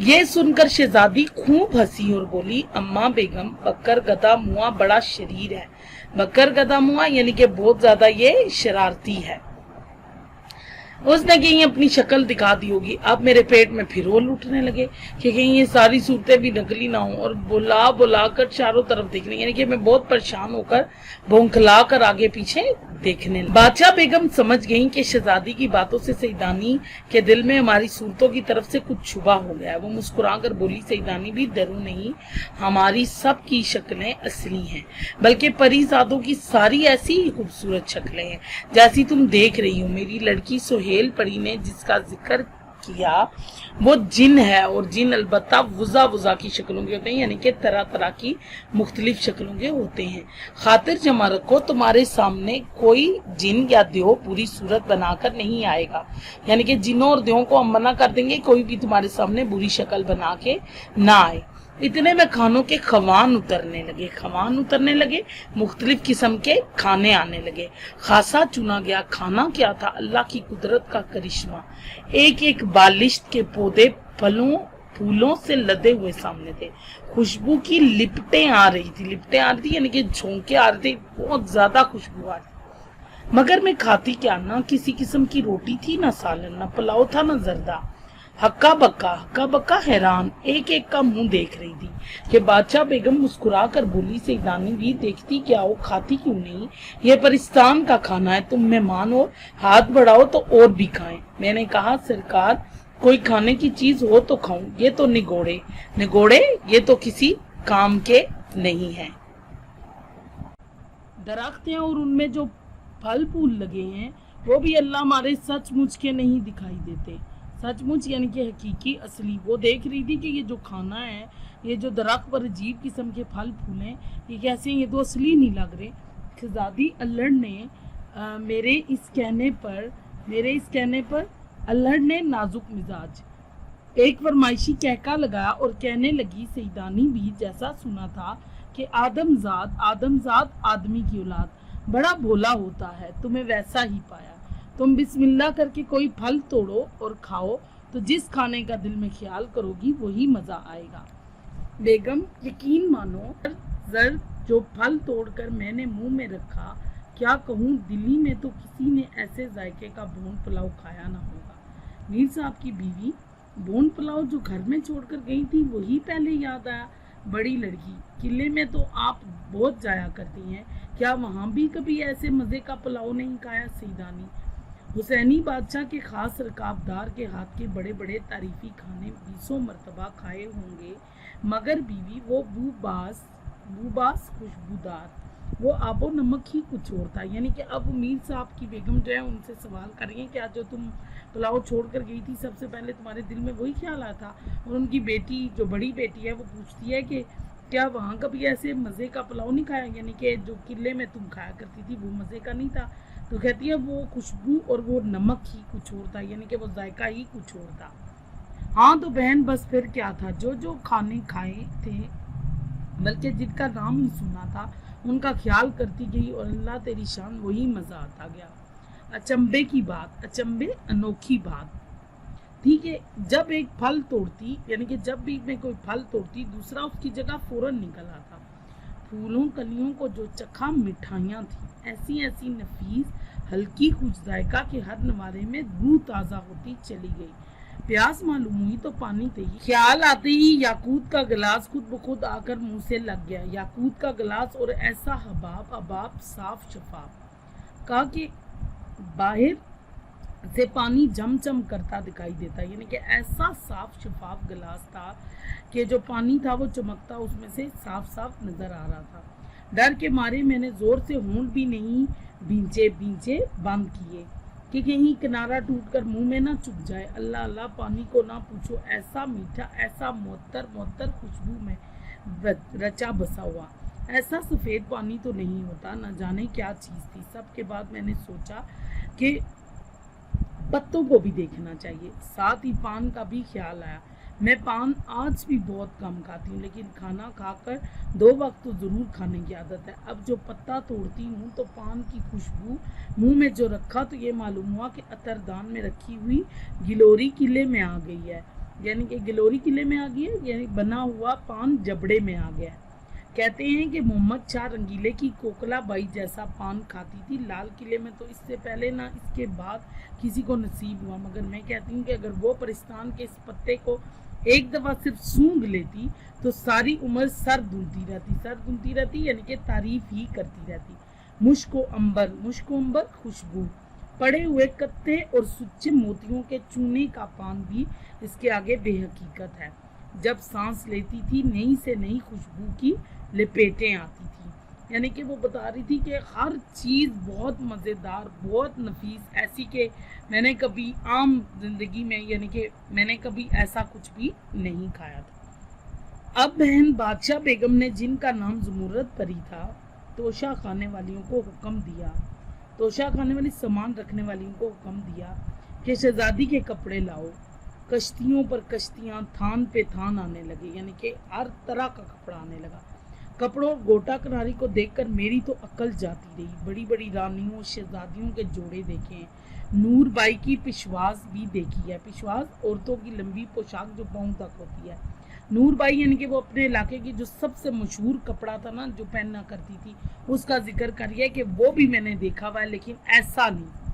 ये सुनकर शहजादी खूब हंसी और बोली, अम्मा बेगम बकर गधा मुआ बड़ा शरीर है। बकर गधा मुआ यानी कि बहुत ज्यादा ये शरारती है, उसने कहीं अपनी शक्ल दिखा दी होगी। अब मेरे पेट में फिर रोल उठने लगे कि कहीं ये सारी सूरतें भी नकली ना हो, और बुला कर चारों तरफ देखने, यानी कि मैं बहुत परेशान होकर भौंकला कर आगे पीछे देखने लगी। बादशाह बेगम समझ गई कि शहजादी की बातों से सईदानी के दिल में हमारी सूरतों की तरफ से कुछ छुपा हो गया है। वो मुस्कुराकर बोली, सईदानी भी डरो नहीं, हमारी सब की शक्लें असली हैं, बल्कि परीजादों की सारी ऐसी ही खूबसूरत शक्लें हैं जैसी तुम देख रही हो। मेरी लड़की सुहेल परी ने जिसका जिक्र किया वो जिन है, और जिन अलबत्ता वुजा की शक्लों के होते हैं, यानी कि तरह तरह की मुख्तलिफ शक्लों के होते हैं। खातिर जमा रखो, तुम्हारे सामने कोई जिन या देव पूरी सूरत बनाकर नहीं आएगा, यानी कि जिनों और देवों को हम मना कर देंगे, कोई भी तुम्हारे सामने बुरी शक्ल बना के ना आए। इतने में खानों के खवान उतरने लगे, मुख्तलिफ किस्म के खाने आने लगे। खासा चुना गया खाना क्या था, अल्लाह की कुदरत का करिश्मा। एक एक बालिश्त के पौधे फूलों से लदे हुए सामने थे। खुशबू की लिपटें आ रही थी यानी कि झोंके आ रहे थे, बहुत ज्यादा खुशबू आ रही थी। मगर मैं खाती क्या, ना किसी किस्म की रोटी थी, ना सालन, ना पुलाव था, ना जर्दा। हक्का बक्का हैरान एक एक का मुंह देख रही थी कि बादशाह बेगम मुस्कुरा कर बोली, सईदानी भी देखती क्या हो, खाती क्यों नहीं, ये परिस्तान का खाना है, तुम मेहमान हो, हाथ बढ़ाओ तो और भी खाएं। मैंने कहा, सरकार कोई खाने की चीज हो तो खाऊं, ये तो निगोड़े ये तो किसी काम के नहीं है। दरख्त हैं और उनमें जो फल फूल लगे हैं वो भी अल्लाह हमारे सचमुच के नहीं दिखाई देते। सचमुच यानी कि हकीकी असली। वो देख रही थी कि ये जो खाना है, ये जो दरख्त पर अजीब किस्म के फल फूल हैं, ये कैसे हैं, ये तो असली नहीं लग रहे। शहजादी अल्हड़ ने मेरे इस कहने पर अल्हड़ ने नाजुक मिजाज एक फरमाइशी कहका लगाया और कहने लगी, सईदानी भी जैसा सुना था कि आदमजाद आदमी की औलाद बड़ा भोला होता है, तुम्हें वैसा ही पाया। तुम बिस्मिल्लाह करके कोई फल तोड़ो और खाओ, तो जिस खाने का दिल में ख्याल करोगी वही मजा आएगा। बेगम यकीन मानो, जर जो फल तोड़कर मैंने मुंह में रखा, क्या कहूँ, दिल्ली में तो किसी ने ऐसे जायके का भून पुलाव खाया ना होगा। मीर साहब की बीवी भून पुलाव जो घर में छोड़कर गई थी वही पहले याद आया। बड़ी लड़की, किले में तो आप बहुत जाया करती हैं, क्या वहाँ भी कभी ऐसे मजे का पुलाव नहीं खाया? सईदानी, हुसैनी बादशाह के खास रकाबदार के हाथ के बड़े बड़े तारीफी खाने 20 मरतबा खाए होंगे, मगर बीवी वो बूबास खुशबूदार, वो आबो नमक ही कुछ और था। यानी कि अब मीर साहब की बेगम जो है उनसे सवाल कर रही है, क्या जो तुम पुलाव छोड़ कर गई थी सबसे पहले तुम्हारे दिल में वही ख्याल आया था? और उनकी बेटी, जो बड़ी बेटी है, वो पूछती है कि क्या वहाँ कभी ऐसे मज़े का पुलाव नहीं खाया, यानी कि जो किले में तुम खाया करती थी वो मज़े का नहीं था? तो कहती है वो खुशबू और वो नमक ही कुछ और था, यानी कि वो जायका ही कुछ और था। हाँ तो बहन, बस फिर क्या था, जो खाने खाए थे, बल्कि जिनका नाम ही सुना था उनका ख्याल करती गई, और अल्लाह तेरी शान वही मज़ा आता गया। अचंभे अनोखी बात थी कि जब एक फल तोड़ती, यानी कि जब भी मैं कोई फल तोड़ती, दूसरा उसकी जगह फौरन निकल आता। फूलों कलियों को जो चखा मिठाइयाँ थी, ऐसी ऐसी नफीस हल्की कुछ जायका के हर नवारे में रूह ताज़ा होती चली गई। प्यास मालूम हुई तो पानी दे, ख्याल आते ही याकूत का गिलास खुद ब खुद आकर मुंह से लग गया। याकूत का गिलास और ऐसा हबाब साफ शफाफ, कहा कि बाहर से पानी जमजम करता दिखाई देता, यानी कि ऐसा साफ शफाफ गिलास था कि जो पानी था वो चमकता उसमें से साफ साफ नजर आ रहा था। डर के मारे मैंने जोर से होंठ भी नहीं भींचे बंद किए कि कहीं किनारा टूटकर मुंह में ना चुभ जाए। अल्लाह अल्लाह, पानी को ना पूछो, ऐसा मीठा, ऐसा मुअत्तर खुशबू में रचा बसा हुआ, ऐसा सफ़ेद पानी तो नहीं होता, न जाने क्या चीज़ थी। सब के बाद मैंने सोचा कि पत्तों को भी देखना चाहिए। साथ ही पान का भी ख्याल आया। मैं पान आज भी बहुत कम खाती हूँ, लेकिन खाना खाकर 2 वक्त तो ज़रूर खाने की आदत है। अब जो पत्ता तोड़ती हूँ तो पान की खुशबू मुंह में जो रखा तो ये मालूम हुआ कि अतरदान में रखी हुई गिलोरी किले में आ गई है। यानी कि गिलोरी किले में आ गई है, यानी बना हुआ पान जबड़े में आ गया है। कहते हैं कि मोहम्मद शाह रंगीले की कोकला बाई जैसा पान खाती थी लाल किले में, तो इससे पहले ना इसके बाद किसी को नसीब हुआ। मगर मैं कहती हूँ कि अगर वो परिस्तान के इस पत्ते को एक दफ़ा सिर्फ सूंघ लेती तो सारी उम्र सर धुलती रहती यानी कि तारीफ ही करती रहती। मुश्को अंबर खुशबू, पड़े हुए कत्ते और सुच्चे मोतियों के चूने का पान भी इसके आगे बेहकीकत है। जब सांस लेती थी नई से नई खुशबू की लपेटें आती थी। यानी कि वो बता रही थी कि हर चीज़ बहुत मज़ेदार, बहुत नफीस, ऐसी कि मैंने कभी आम जिंदगी में यानी कि मैंने कभी ऐसा कुछ भी नहीं खाया था। अब बहन बादशाह बेगम ने, जिनका नाम ज़मुरद परी था, तोशा खाने वालियों को हुक्म दिया, तोशा खाने वाली सामान रखने वालियों को हुक्म दिया कि शहजादी के कपड़े लाओ। कश्तियों पर कश्तियाँ, थान पे थान आने लगे, यानी कि हर तरह का कपड़ा आने लगा। कपड़ों और गोटा किनारी को देखकर मेरी तो अकल जाती रही। बड़ी बड़ी रानियों शहजादियों के जोड़े देखे हैं। नूर बाई की पिशवास भी देखी है। पिशवास औरतों की लंबी पोशाक जो पाँव तक होती है। नूर बाई यानी कि वो अपने इलाके की जो सबसे मशहूर कपड़ा था ना जो पहनना करती थी, उसका जिक्र करिए कि वो भी मैंने देखा हुआ है, लेकिन ऐसा नहीं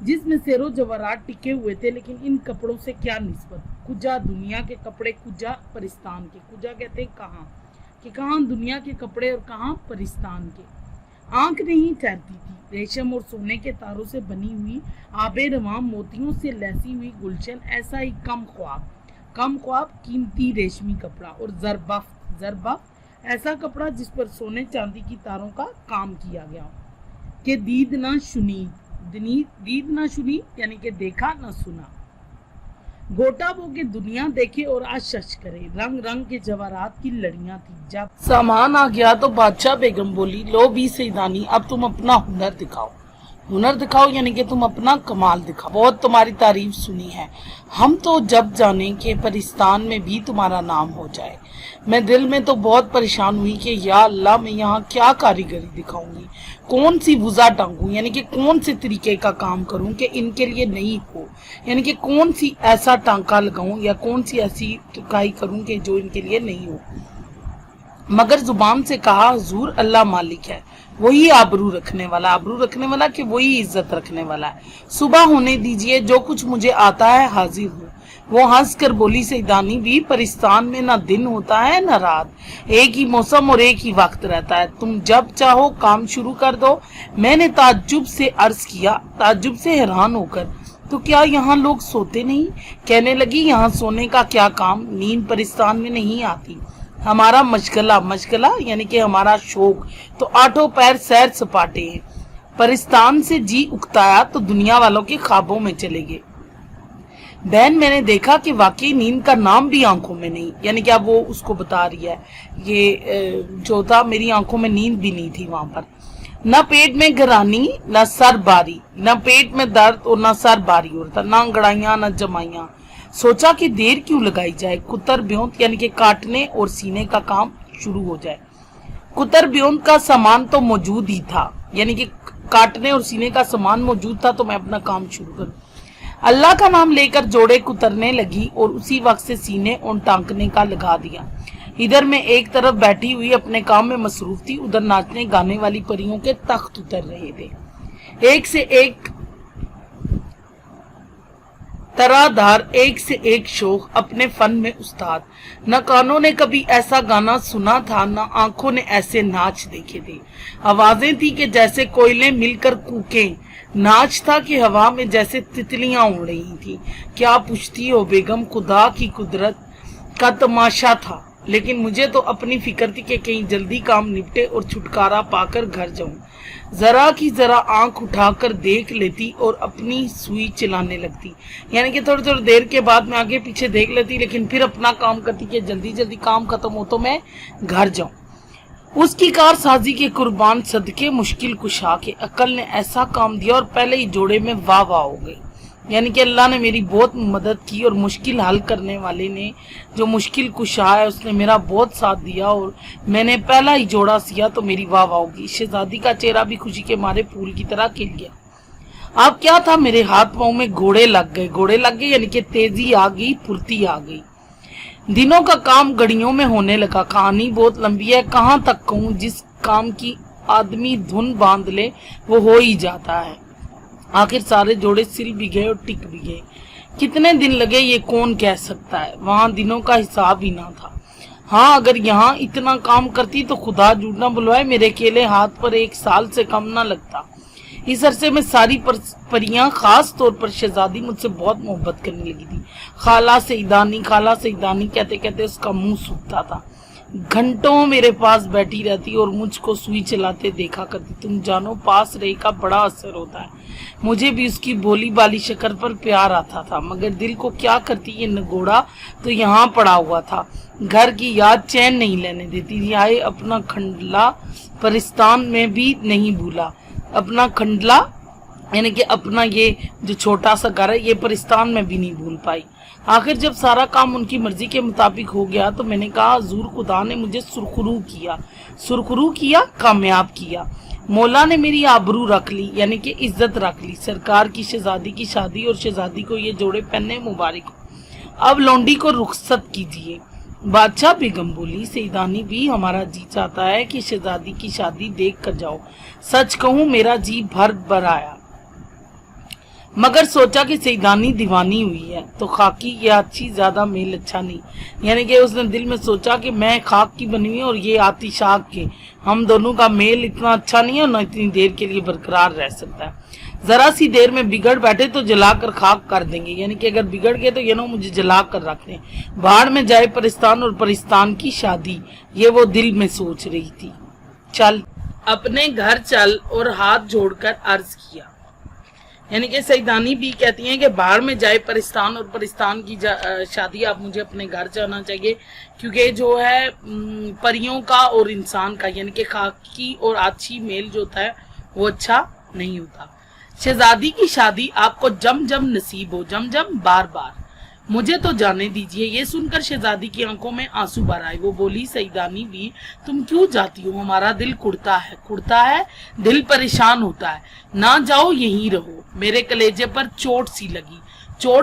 जिसमें सेरो जवाहरात टिके हुए थे। लेकिन इन कपड़ों से क्या निस्बत। कुजा दुनिया के कपड़े, कुजा परिस्तान के। कुजा कहते हैं कहाँ, कि कहाँ दुनिया के कपड़े और कहाँ परिस्तान के। आंख नहीं ठहरती थी। रेशम और सोने के तारों से बनी हुई आबे रवां, मोतियों से लैसी हुई गुलशन, ऐसा ही कम ख्वाब कीमती रेशमी कपड़ा। और जरबफ्त ऐसा कपड़ा जिस पर सोने चांदी की तारों का काम किया गया हो। कि दीद ना सुनी यानी कि देखा ना सुना। गोटा वो के दुनिया देखे और आशश करे। रंग रंग के जवाहरात की लड़ियां थी। जब सामान आ गया तो बादशाह बेगम बोली, लो भी सईदानी, अब तुम अपना हुनर दिखाओ यानी कि तुम अपना कमाल दिखाओ। बहुत तुम्हारी तारीफ सुनी है, हम तो जब जाने के परिस्तान में भी तुम्हारा नाम हो जाए। मैं दिल में तो बहुत परेशान हुई कि या अल्लाह, मैं यहाँ क्या कारीगरी दिखाऊंगी, कौन सी वुज़ा टांगूं, यानी कि कौन से तरीके का काम करूं कि इनके लिए नहीं हो, यानी कि कौन सी ऐसा टांका लगाऊं या कौन सी ऐसी टुकाई करूं कि जो इनके लिए नहीं हो। मगर जुबान से कहा, हुजूर अल्लाह मालिक है, वही आबरू रखने वाला कि वही इज्जत रखने वाला है। सुबह होने दीजिए, जो कुछ मुझे आता है हाजिर हूँ। वो हंस कर बोली, सईदानी भी परिस्तान में ना दिन होता है ना रात, एक ही मौसम और एक ही वक्त रहता है। तुम जब चाहो काम शुरू कर दो। मैंने ताज्जुब से अर्ज किया, ताज्जुब से हैरान होकर, तो क्या यहाँ लोग सोते नहीं? कहने लगी, यहाँ सोने का क्या काम, नींद परिस्तान में नहीं आती। हमारा मशगला यानी कि हमारा शौक तो आठों पैर सैर सपाटे हैं। परिस्तान से जी उकताया तो दुनिया वालों के ख्वाबों में चले गए। बहन, मैंने देखा कि वाकई नींद का नाम भी आंखों में नहीं, यानी कि अब वो उसको बता रही है, ये जो था मेरी आंखों में नींद भी नहीं थी वहां पर। न पेट में घरानी न सर बारी, न पेट में दर्द और न सर बारी होता, न अंगड़ाइयां न जमाइयां। सोचा कि देर क्यों लगाई जाए, कुतर ब्योंत यानी कि काटने और सीने का काम शुरू हो जाए। कुतर ब्योंत का सामान तो मौजूद ही था, यानी कि काटने और सीने का सामान मौजूद था, तो मैं अपना काम शुरू करूं। अल्लाह का नाम लेकर जोड़े कुतरने लगी और उसी वक्त से सीने और टांकने का लगा दिया। इधर मैं एक तरफ बैठी हुई अपने काम में मसरूफ थी, उधर नाचने गाने वाली परियों के तख्त उतर रहे थे। एक से एक तराधार, एक से एक शौक, अपने फन में उस्ताद। न कानों ने कभी ऐसा गाना सुना था, न आंखों ने ऐसे नाच देखे थे। आवाजें थी कि जैसे कोयले मिलकर कूकें, नाच था कि हवा में जैसे तितलियां उड़ रही थी। क्या पूछती हो बेगम, खुदा की कुदरत का तमाशा था। लेकिन मुझे तो अपनी फिक्र थी कि कहीं जल्दी काम निपटे और छुटकारा पाकर घर जाऊं। जरा की जरा आंख उठाकर देख लेती और अपनी सुई चलाने लगती, यानी कि थोड़ी थोड़ी देर के बाद मैं आगे पीछे देख लेती, लेकिन फिर अपना काम करती कि जल्दी जल्दी काम खत्म हो तो मैं घर जाऊं। उसकी कारसाजी के कुर्बान सदके मुश्किल कुशा के अकल ने ऐसा काम दिया और पहले ही जोड़े में वाह वाह हो गई। यानी कि अल्लाह ने मेरी बहुत मदद की और मुश्किल हल करने वाले ने जो मुश्किल कुशा है उसने मेरा बहुत साथ दिया और मैंने पहला ही जोड़ा सिया तो मेरी वाह वाह होगी। शहजादी का चेहरा भी खुशी के मारे फूल की तरह खिल गया। अब क्या था, मेरे हाथ पांव में घोड़े लग गए यानी कि तेजी आ गई, फुर्ती आ गई। दिनों का काम घड़ियों में होने लगा। कहानी बहुत लंबी है, कहाँ तक कहूँ। जिस काम की आदमी धुन बांध ले वो हो ही जाता है। आखिर सारे जोड़े सिल भी गए और टिक भी गए। कितने दिन लगे ये कौन कह सकता है। वहां दिनों का हिसाब ही ना था। हाँ, अगर यहाँ इतना काम करती तो खुदा झूठ ना बुलवाए मेरे अकेले हाथ पर 1 साल से कम ना लगता। इस अरसे में सारी परियां, खास तौर पर शहजादी, मुझसे बहुत मोहब्बत करने लगी थी। खाला सईदानी कहते कहते उसका मुंह सूखता था। घंटों मेरे पास बैठी रहती और मुझको सुई चलाते देखा करती। तुम जानो, पास रहे का बड़ा असर होता है। मुझे भी उसकी भोली बाली शक्ल पर प्यार आता था, मगर दिल को क्या करती, ये नगोड़ा तो यहाँ पड़ा हुआ था। घर की याद चैन नहीं लेने देती थी। आए अपना खंडला परिस्तान में भी नहीं भूला। अपना खंडला यानी कि अपना ये जो छोटा सा घर है, ये परिस्तान में भी नहीं भूल पाई। आखिर जब सारा काम उनकी मर्जी के मुताबिक हो गया तो मैंने कहा, हुजूर खुदा ने मुझे सुरखरू किया, कामयाब किया। मौला ने मेरी आबरू रख ली, यानी कि इज्जत रख ली। सरकार की शहजादी की शादी और शहजादी को ये जोड़े पहनने मुबारक हो। अब लौंडी को रुखसत कीजिए। बादशाह बेगम बोली, सईदानी भी, हमारा जी चाहता है कि शहजादी की शादी देख कर जाओ। सच कहूँ मेरा जी भर आया, मगर सोचा कि सईदानी दीवानी हुई है तो खाकी ये अच्छी ज्यादा मेल अच्छा नहीं। यानी कि उसने दिल में सोचा कि मैं खाक की बनी हुई और ये आती शाख के, हम दोनों का मेल इतना अच्छा नहीं है और न इतनी देर के लिए बरकरार रह सकता है। जरा सी देर में बिगड़ बैठे तो जलाकर खाक कर देंगे। यानी कि अगर बिगड़ गए तो ये ना मुझे जला कर रख दें। बाढ़ में जाए परिस्तान और परिस्तान की शादी, ये वो दिल में सोच रही थी। चल अपने घर चल, और हाथ जोड़कर अर्ज किया। यानी कि सईदानी भी कहती हैं कि बाहर में जाए परिस्तान और परिस्तान की शादी, आप मुझे अपने घर जाना चाहिए, क्योंकि जो है परियों का और इंसान का यानी कि खाकी और आछी मेल जो होता है वो अच्छा नहीं होता। शहजादी की शादी आपको जम जम नसीब हो, जम जम बार बार, मुझे तो जाने दीजिए। ये सुनकर शहजादी की आंखों में आंसू भर आए। वो बोली, सईदानी भी, तुम क्यों जाती हो, हमारा दिल कुड़ता है, दिल परेशान होता है। ना जाओ, यहीं रहो। मेरे कलेजे पर चोट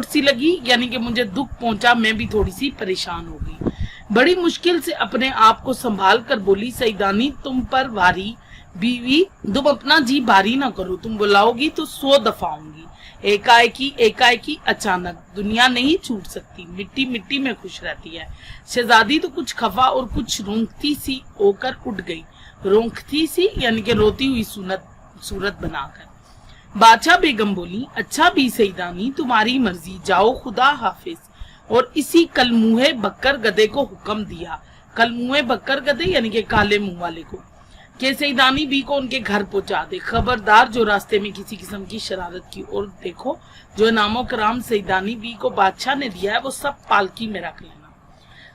सी लगी यानी कि मुझे दुख पहुंचा, मैं भी थोड़ी सी परेशान हो गई। बड़ी मुश्किल से अपने आप को संभाल कर बोली, सईदानी तुम पर भारी बीवी, तुम अपना जी भारी ना करो, तुम बुलाओगी तो 100 दफा आऊंगी। एकाएकी अचानक दुनिया नहीं छूट सकती, मिट्टी मिट्टी में खुश रहती है। शहजादी तो कुछ खफा और कुछ रोंकती सी होकर उठ गई। रोंकती सी यानी कि रोती हुई सूरत बनाकर। बादशाह बेगम बोली, अच्छा भी सईदानी, तुम्हारी मर्जी, जाओ, खुदा हाफिज। और इसी कलमुहे बक्कर गधे को हुक्म दिया। कलमुहे बक्कर गधे यानी कि काले मुंह वाले को, कि सईदानी बी को उनके घर पहुंचा दे। खबरदार जो रास्ते में किसी किस्म की शरारत की। और देखो, जो नामो कराम सईदानी बी को बादशाह ने दिया है वो सब पालकी में रख लेना।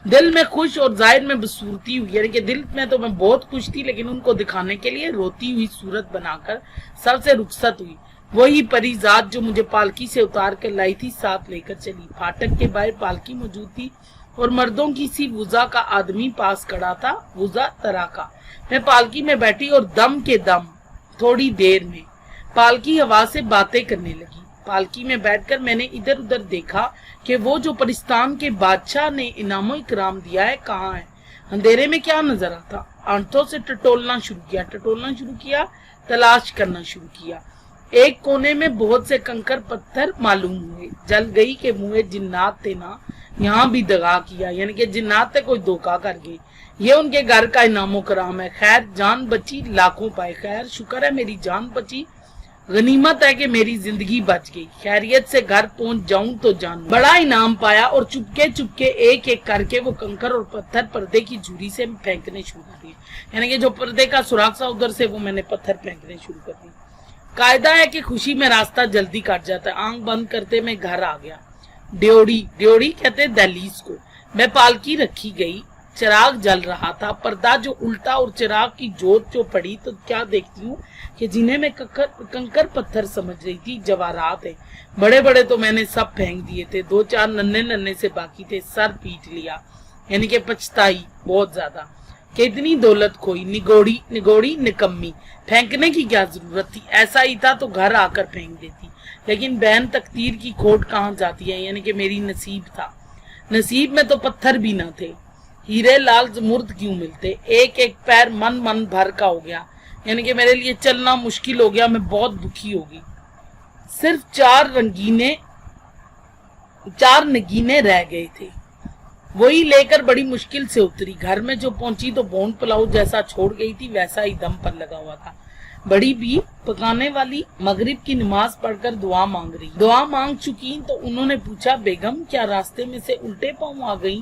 दिल में खुश और जाहिर में बसूरती हुई, यानी कि दिल में तो मैं बहुत खुश थी, लेकिन उनको दिखाने के लिए रोती हुई सूरत बनाकर सर से रुखसत हुई। वही परी जात जो मुझे पालकी से उतार कर लाई थी, साथ लेकर चली। फाटक के बाहर पालकी मौजूद थी और मर्दों की सी वुजा का आदमी पास खड़ा था, वुजा तरह का। मैं पालकी में बैठी और दम के दम थोड़ी देर में पालकी हवा से बातें करने लगी। पालकी में बैठकर मैंने इधर उधर देखा कि वो जो परिस्तान के बादशाह ने इनामो इकराम दिया है कहाँ है। अंधेरे में क्या नजर आता, आंखों से टटोलना शुरू किया, तलाश करना शुरू किया। एक कोने में बहुत से कंकर पत्थर मालूम हुए। जल गई के मुँह जिन्नात थे ना, यहाँ भी दगा किया, यानी कि जिन्नात थे कोई धोखा कर गई। ये उनके घर का इनामो कराम है। खैर जान बची, लाखों पाए। खैर शुक्र है मेरी जान बची, गनीमत है कि मेरी जिंदगी बच गई। खैरियत से घर पहुंच जाऊं तो जान बड़ा इनाम पाया। और चुपके चुपके एक एक करके वो कंकर और पत्थर पर्दे की झुरी से फेंकने शुरू कर दिए। यानी कि जो पर्दे का सुराख था उधर से वो मैंने पत्थर फेंकने शुरू कर दिए। कायदा है कि खुशी में रास्ता जल्दी कट जाता है। आंख बंद करते मैं घर आ गया। ड्योड़ी कहते दहलीज को। मैं पालकी रखी गई, चिराग जल रहा था। पर्दा जो उल्टा और चिराग की जोत जो पड़ी तो क्या देखती हूँ कि जिन्हें मैं कंकर पत्थर समझ रही थी जवाहरात है। बड़े बड़े तो मैंने सब फेंक दिए थे, 2-4 नन्हे नन्हे से बाकी थे, सर पीट लिया, यानी कि पछताई बहुत ज्यादा कि इतनी दौलत खोई, निगोड़ी निकम्मी, फेंकने की क्या जरूरत थी, ऐसा ही था तो घर आकर फेंक देती। लेकिन बहन तकदीर की खोट कहाँ जाती है, यानी कि मेरी नसीब था, नसीब में तो पत्थर भी ना थे, हीरे लाल जमुर्द क्यों मिलते। एक एक पैर मन भर का हो गया, यानी कि मेरे लिए चलना मुश्किल हो गया, मैं बहुत दुखी होगी। सिर्फ 4 नगीने रह गए थे, वही लेकर बड़ी मुश्किल से उतरी। घर में जो पहुंची तो बोन पुलाव जैसा छोड़ गई थी वैसा ही दम पर लगा हुआ था। बड़ी भी पकाने वाली मगरिब की नमाज पढ़कर दुआ मांग रही। दुआ मांग चुकी तो उन्होंने पूछा, बेगम क्या रास्ते में से उल्टे पांव आ गई,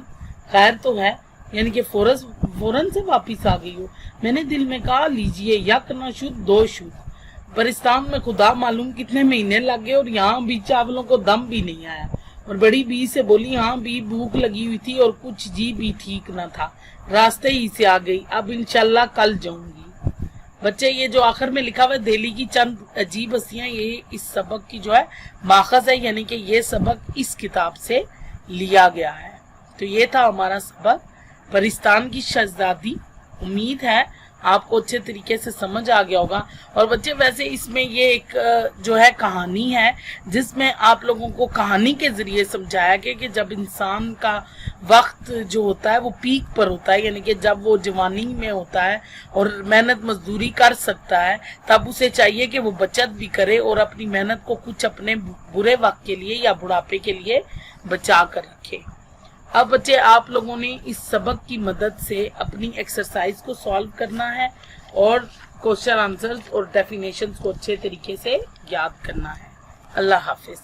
खैर तो है, यानी कि फौरन से वापिस आ गई हो। मैंने दिल में कहा, लीजिए, यक न शुद्ध 2 शुद्ध। परिस्तान में खुदा मालूम कितने महीने लग गए और यहाँ भी चावलों को दम भी नहीं आया। और बड़ी बी से बोली, हाँ भी भूख लगी हुई थी और कुछ जी भी ठीक न था, रास्ते ही से आ गई, अब इंशाल्लाह कल जाऊंगी। बच्चे, ये जो आखिर में लिखा हुआ है दिल्ली की चंद अजीब हस्तियां, ये इस सबक की जो है माखज है, यानी कि ये सबक इस किताब से लिया गया है। तो ये था हमारा सबक परिस्तान की शहजादी। उम्मीद है आपको अच्छे तरीके से समझ आ गया होगा। और बच्चे, वैसे इसमें ये एक जो है कहानी है जिसमें आप लोगों को कहानी के जरिए समझाया गया कि जब इंसान का वक्त जो होता है वो पीक पर होता है, यानी कि जब वो जवानी में होता है और मेहनत मजदूरी कर सकता है, तब उसे चाहिए कि वो बचत भी करे और अपनी मेहनत को कुछ अपने बुरे वक्त के लिए या बुढ़ापे के लिए बचा कर रखे। अब बच्चे, आप लोगों ने इस सबक की मदद से अपनी एक्सरसाइज को सॉल्व करना है और क्वेश्चन आंसर्स और डेफिनेशंस को अच्छे तरीके से याद करना है। अल्लाह हाफिज।